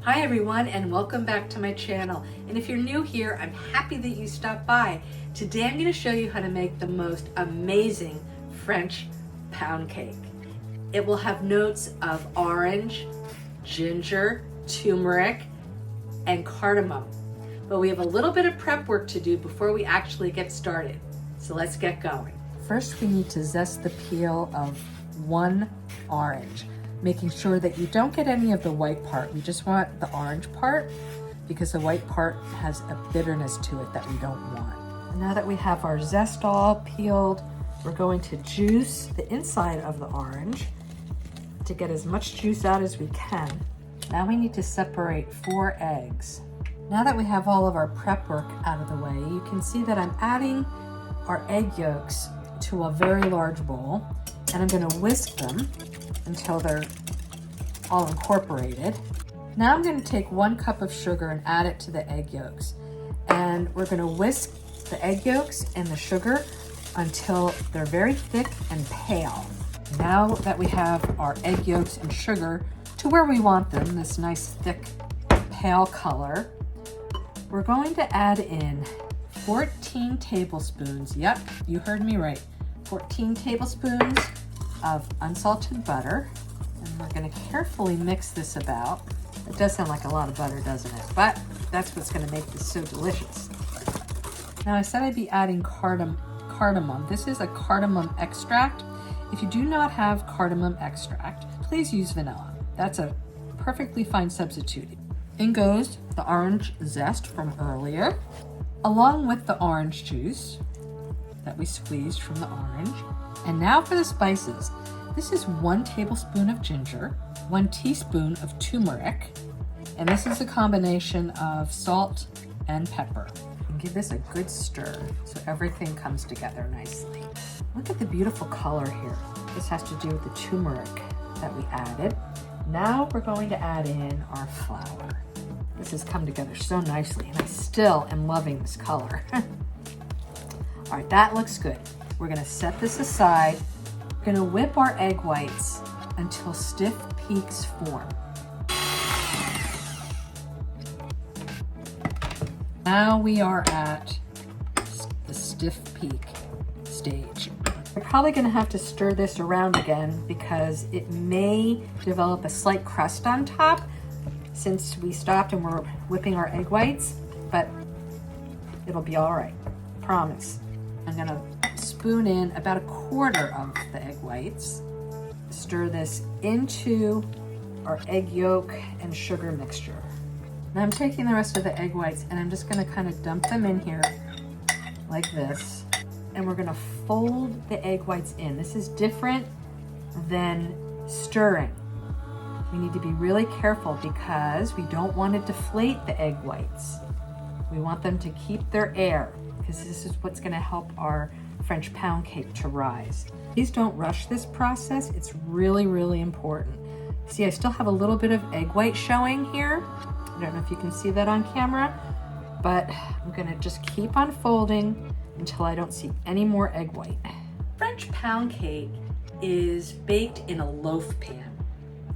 Hi everyone, and welcome back to my channel. And if you're new here, I'm happy that you stopped by. Today I'm going to show you how to make the most amazing French pound cake. It will have notes of orange, ginger, turmeric, and cardamom. But we have a little bit of prep work to do before we actually get started. So let's get going. First, we need to zest the peel of one orange, making sure that you don't get any of the white part. We just want the orange part because the white part has a bitterness to it that we don't want. And now that we have our zest all peeled, we're going to juice the inside of the orange to get as much juice out as we can. Now we need to separate 4 eggs. Now that we have all of our prep work out of the way, you can see that I'm adding our egg yolks to a very large bowl, and I'm going to whisk them until they're all incorporated. Now I'm going to take 1 cup of sugar and add it to the egg yolks. And we're going to whisk the egg yolks and the sugar until they're very thick and pale. Now that we have our egg yolks and sugar to where we want them, this nice thick pale color, we're going to add in 14 tablespoons, yep, you heard me right, 14 tablespoons of unsalted butter, and we're going to carefully mix this about. It does sound like a lot of butter, doesn't it? But that's what's going to make this so delicious. Now I said I'd be adding cardamom. This is a cardamom extract. If you do not have cardamom extract, please use vanilla. That's a perfectly fine substitute. In goes the orange zest from earlier, along with the orange juice that we squeezed from the orange. And now for the spices. This is 1 tablespoon of ginger, 1 teaspoon of turmeric, and this is a combination of salt and pepper. And give this a good stir so everything comes together nicely. Look at the beautiful color here. This has to do with the turmeric that we added. Now we're going to add in our flour. This has come together so nicely, and I still am loving this color. All right, that looks good. We're gonna set this aside. We're gonna whip our egg whites until stiff peaks form. Now we are at the stiff peak stage. We're probably gonna have to stir this around again because it may develop a slight crust on top since we stopped and we're whipping our egg whites, but it'll be all right, promise. I'm gonna spoon in about 1/4 of the egg whites. Stir this into our egg yolk and sugar mixture. Now I'm taking the rest of the egg whites and I'm just gonna kind of dump them in here like this. And we're gonna fold the egg whites in. This is different than stirring. We need to be really careful because we don't want to deflate the egg whites. We want them to keep their air because this is what's going to help our French pound cake to rise. Please don't rush this process. It's really, really important. See, I still have a little bit of egg white showing here. I don't know if you can see that on camera, but I'm going to just keep on folding until I don't see any more egg white. French pound cake is baked in a loaf pan,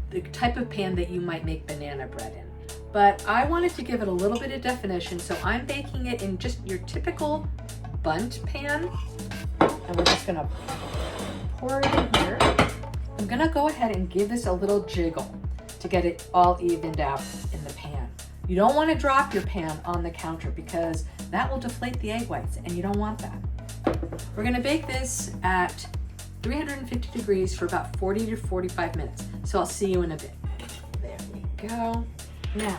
the type of pan that you might make banana bread in. But I wanted to give it a little bit of definition, so I'm baking it in just your typical bundt pan. And we're just gonna pour it in here. I'm gonna go ahead and give this a little jiggle to get it all evened out in the pan. You don't wanna drop your pan on the counter because that will deflate the egg whites and you don't want that. We're gonna bake this at 350 degrees for about 40 to 45 minutes. So I'll see you in a bit. There we go. Now,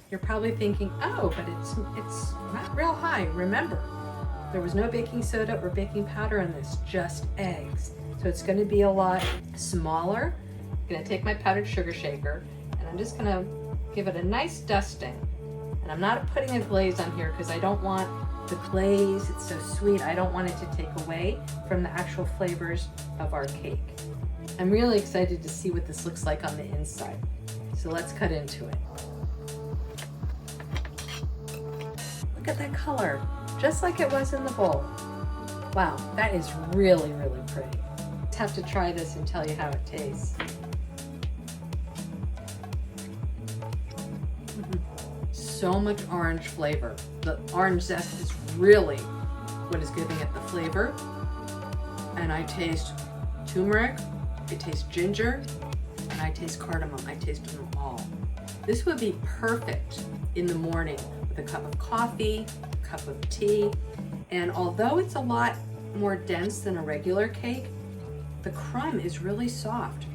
you're probably thinking, oh, but it's not real high. Remember, there was no baking soda or baking powder in this, just eggs. So it's gonna be a lot smaller. I'm gonna take my powdered sugar shaker and I'm just gonna give it a nice dusting. And I'm not putting a glaze on here because I don't want the glaze, it's so sweet, I don't want it to take away from the actual flavors of our cake. I'm really excited to see what this looks like on the inside. So let's cut into it. Look at that color, just like it was in the bowl. Wow, that is really, really pretty. Just have to try this and tell you how it tastes. so much orange flavor. The orange zest is really what is giving it the flavor. And I taste turmeric, I taste ginger, and I taste cardamom. I taste them all. This would be perfect in the morning with a cup of coffee, a cup of tea. And although it's a lot more dense than a regular cake, the crumb is really soft.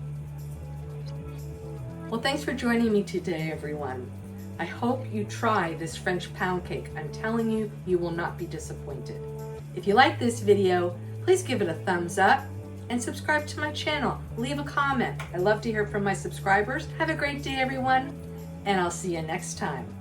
Well, thanks for joining me today, everyone. I hope you try this French pound cake. I'm telling you, you will not be disappointed. If you like this video, please give it a thumbs up and subscribe to my channel. Leave a comment. I love to hear from my subscribers. Have a great day, everyone, and I'll see you next time.